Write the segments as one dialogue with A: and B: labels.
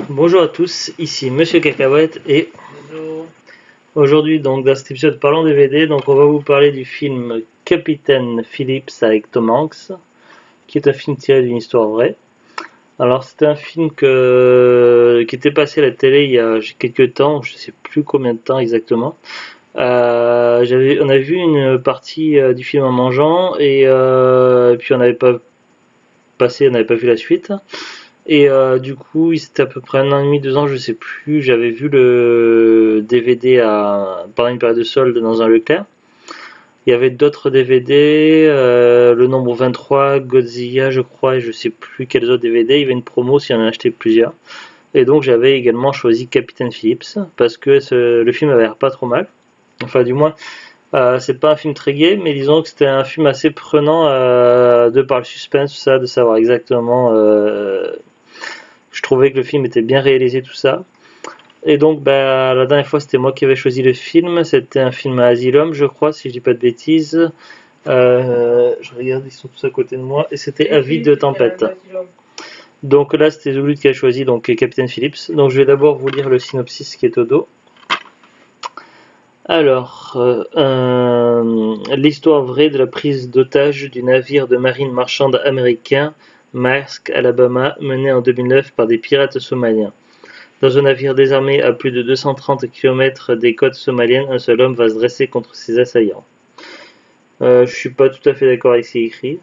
A: Bonjour à tous, ici Monsieur Cacahuète et
B: Bonjour.
A: aujourd'hui donc dans cet épisode parlons DVD, donc on va vous parler du film Capitaine Phillips avec Tom Hanks, qui est un film tiré d'une histoire vraie. Alors c'était un film qui était passé à la télé il y a quelques temps, je sais plus combien de temps exactement. On a vu une partie du film en mangeant et puis on n'avait pas vu la suite. Du coup, c'était à peu près 1 an et demi, 2 ans, je sais plus. J'avais vu le DVD pendant une période de solde dans un Leclerc. Il y avait d'autres DVD, le nombre 23, Godzilla, je crois, et je sais plus quels autres DVD. Il y avait une promo si on en achetait plusieurs. Et donc, j'avais également choisi Captain Phillips parce que le film avait l'air pas trop mal. Enfin, du moins, c'est pas un film très gai, mais disons que c'était un film assez prenant de par le suspense, tout ça, de savoir exactement. Je trouvais que le film était bien réalisé, tout ça. Et donc, bah, la dernière fois, c'était moi qui avais choisi le film. C'était un film à Asylum, je crois, si je dis pas de bêtises. Je regarde, ils sont tous à côté de moi. Et c'était Avis de tempête. Donc là, c'était Zulu qui a choisi, donc Captain Phillips. Donc je vais d'abord vous lire le synopsis qui est au dos. Alors, l'histoire vraie de la prise d'otage du navire de marine marchande américain Maersk Alabama, mené en 2009 par des pirates somaliens. Dans un navire désarmé à plus de 230 km des côtes somaliennes, un seul homme va se dresser contre ses assaillants. Je suis pas tout à fait d'accord avec ce qui est écrit,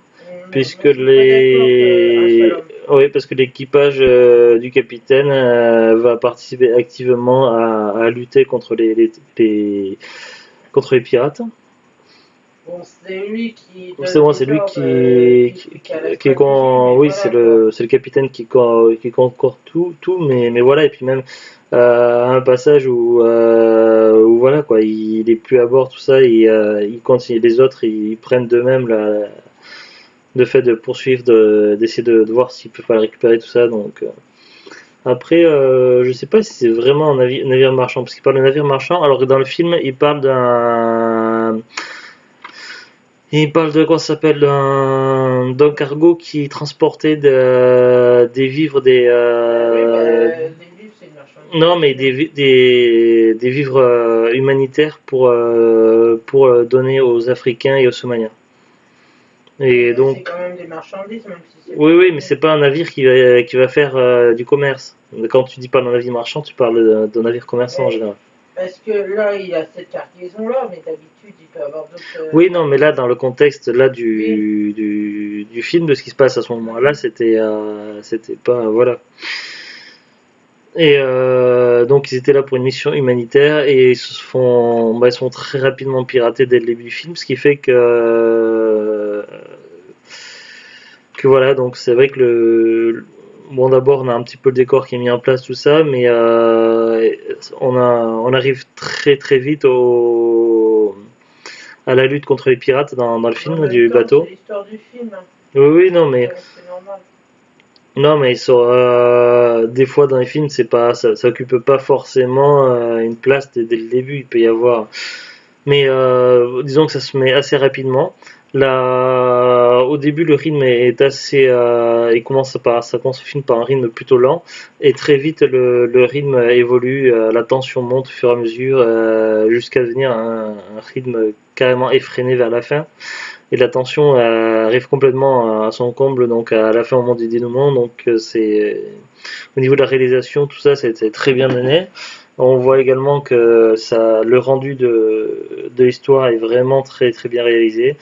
A: puisque oui, parce que l'équipage du capitaine va participer activement à lutter contre contre les pirates.
B: Bon, c'est lui qui
A: C'est bon, c'est lui oui, c'est le capitaine qui concore tout, mais voilà, et puis même un passage où voilà quoi, il est plus à bord, tout ça, il continue, les autres ils prennent d'eux-mêmes le fait de poursuivre, d'essayer de voir s'ils peuvent pas le récupérer, tout ça, donc. Après, je sais pas si c'est vraiment un navire marchand, parce qu'il parle de navire marchand, alors que dans le film, il parle de quoi ça s'appelle d'un cargo qui transportait des vivres,
B: des livres, c'est une marchandise.
A: non mais des vivres humanitaires pour donner aux Africains et aux Somaliens. Et
B: C'est
A: donc,
B: quand même des marchandises, même si c'est.
A: oui, mais c'est pas un navire qui va faire du commerce. Quand tu dis pas d'un navire marchand, tu parles d'un navire commerçant en
B: Mais,
A: général.
B: parce que là, il y a cette cargaison-là, mais d'habitude, il peut y avoir d'autres.
A: Oui, non, mais là, dans le contexte là
B: Oui.
A: du film, de ce qui se passe à ce moment-là, c'était pas, voilà. Donc ils étaient là pour une mission humanitaire et ils sont très rapidement piratés dès le début du film, ce qui fait que voilà, donc c'est vrai que bon d'abord on a un petit peu le décor qui est mis en place tout ça, mais on arrive très très vite à la lutte contre les pirates dans le film du bateau.
B: C'est l'histoire du film.
A: Oui, oui, non,
B: Donc,
A: mais
B: c'est normal.
A: non, mais des fois dans les films, c'est pas, ça occupe pas forcément une place dès le début. Il peut y avoir, mais disons que ça se met assez rapidement. Là, au début, le rythme est assez, ça commence le film par un rythme plutôt lent, et très vite le rythme évolue, la tension monte au fur et à mesure, jusqu'à devenir un rythme carrément effréné vers la fin et la tension arrive complètement à son comble donc à la fin au moment du dénouement, donc c'est au niveau de la réalisation, tout ça c'est très bien mené. On voit également que le rendu de l'histoire est vraiment très très bien réalisé.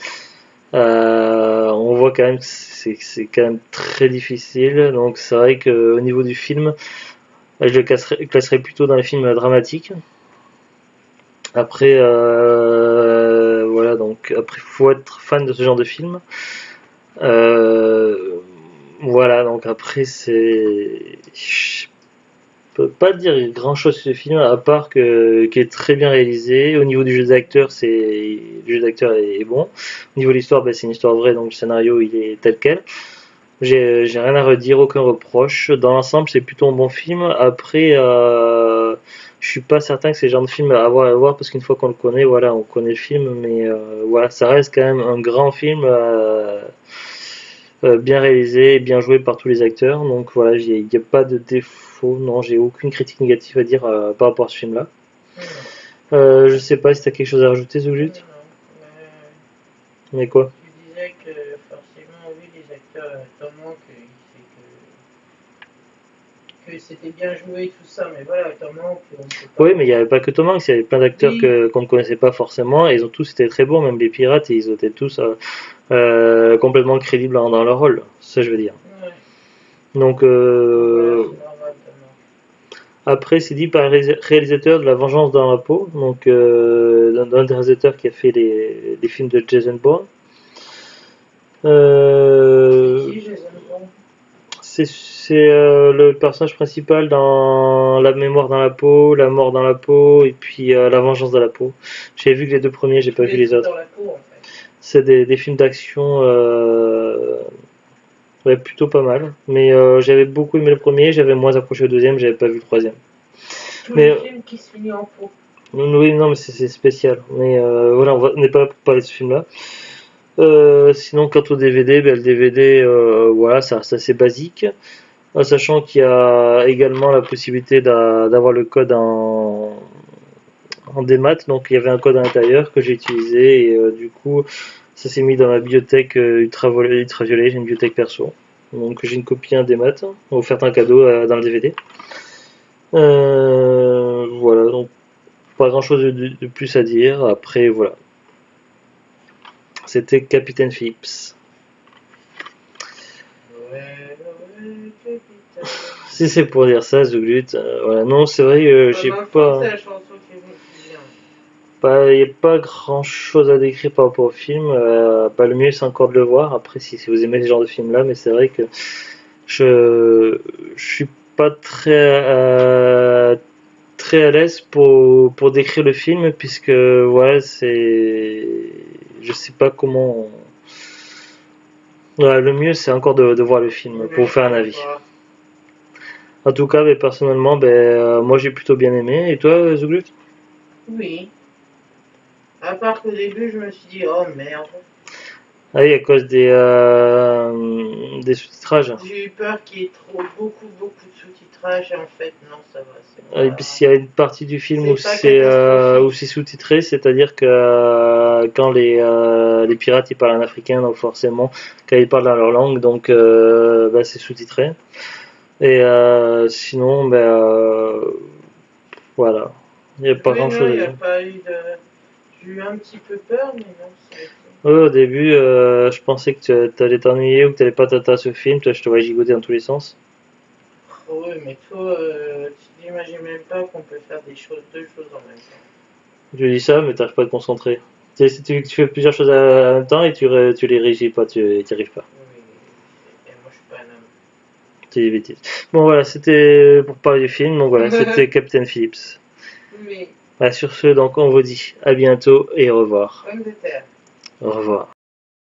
A: On voit quand même que c'est quand même très difficile, donc c'est vrai qu'au niveau du film je le classerais plutôt dans les films dramatiques. Après, voilà, donc après, faut être fan de ce genre de film. Euh, voilà, donc après, je peux pas dire grand chose sur ce film, à part qu'il est très bien réalisé. Au niveau du jeu d'acteur, le jeu d'acteur est bon. Au niveau de l'histoire, ben, c'est une histoire vraie, donc le scénario, il est tel quel. J'ai rien à redire, aucun reproche. Dans l'ensemble, c'est plutôt un bon film. Après, je suis pas certain que c'est le genre de film à voir parce qu'une fois qu'on le connaît, voilà, on connaît le film, mais voilà, ça reste quand même un grand film bien réalisé et bien joué par tous les acteurs. Donc voilà, il n'y a pas de défaut. Non, j'ai aucune critique négative à dire par rapport à ce film-là. Je sais pas si tu as quelque chose à rajouter, Zoulut. Mais quoi?
B: Tu disais que forcément, oui, les acteurs, Tom Hanks, que c'était bien joué, tout ça, mais voilà, Tom Hanks, on peut pas.
A: Oui, mais il n'y avait pas que Tom Hanks, il y avait plein d'acteurs
B: Oui.
A: qu'on ne connaissait pas forcément, et ils ont tous été très bons, même les pirates, et ils étaient tous complètement crédibles dans leur rôle, c'est ça que je veux dire.
B: Ouais.
A: Donc,
B: Voilà, c'est normal, Tom Hanks.
A: après, c'est dit par le réalisateur de La Vengeance dans la peau, donc d'un des réalisateurs qui a fait les films de Jason Bourne.
B: C'est qui, Jason Bourne?
A: C'est le personnage principal dans La mémoire dans la peau, La mort dans la peau, et puis La vengeance dans la peau. J'ai vu que les deux premiers, j'ai pas vu les autres.
B: Dans la peau, en fait.
A: C'est des films d'action ouais, plutôt pas mal. Mais j'avais beaucoup aimé le premier, j'avais moins accroché au deuxième, j'avais pas vu le troisième.
B: Tous
A: Mais
B: les films qui se finissent en peau.
A: oui, non, mais c'est spécial. Mais voilà, on n'est pas là pour parler de ce film-là. Sinon, quant au DVD, ben, le DVD, voilà, ça reste assez basique. Sachant qu'il y a également la possibilité d'avoir le code en démat, donc il y avait un code à l'intérieur que j'ai utilisé et du coup ça s'est mis dans ma bibliothèque ultraviolet, j'ai une bibliothèque perso. Donc j'ai une copie en démat, offerte un cadeau dans le DVD. Voilà, donc pas grand chose de plus à dire. Après voilà, c'était Capitaine Phillips.
B: Ouais, capitaine.
A: Si c'est pour dire ça, Zuglut, voilà. Non, c'est vrai, j'ai pas.
B: C'est la chanson qui me vient.
A: Il n'y a pas grand chose à décrire par rapport au film. Le mieux c'est encore de le voir. Après, si vous aimez ce genre de film là, mais c'est vrai que je suis pas très à l'aise pour décrire le film, puisque voilà, je sais pas comment. Ouais, le mieux c'est encore de voir le film pour vous faire un avis. En tout cas, mais personnellement, moi j'ai plutôt bien aimé. Et toi, Zouglut?
B: Oui. À part qu'au début, je me suis dit, oh merde.
A: Ah oui, à cause des sous-titrages.
B: J'ai eu peur qu'il y ait beaucoup de sous-titrage et en fait, non, ça va.
A: Et puis s'il y a une partie du film où
B: c'est
A: c'est sous-titré, c'est-à-dire que quand les pirates ils parlent en africain, donc forcément, quand ils parlent dans leur langue, donc c'est sous-titré. Et sinon, voilà. Il n'y a pas grand-chose à dire.
B: J'ai eu un petit peu peur, mais non, ça a été.
A: Au début, je pensais que tu allais t'ennuyer ou que tu n'allais pas t'intéresser au film. Toi, je te voyais gigoter dans tous les sens.
B: Oh, oui, mais toi, tu n'imagines même pas qu'on peut faire deux choses en même temps.
A: Je dis ça, mais tu n'arrives pas à te concentrer. Tu sais, tu fais plusieurs choses en même temps et tu les régis pas, tu n'y arrives pas.
B: Oui, et moi je suis pas un homme.
A: C'est des bêtises. Bon, voilà, c'était pour parler du film. Donc voilà, c'était Captain Phillips.
B: Oui.
A: Sur ce, donc on vous dit à bientôt et au revoir.
B: Pomme de terre.
A: Au revoir.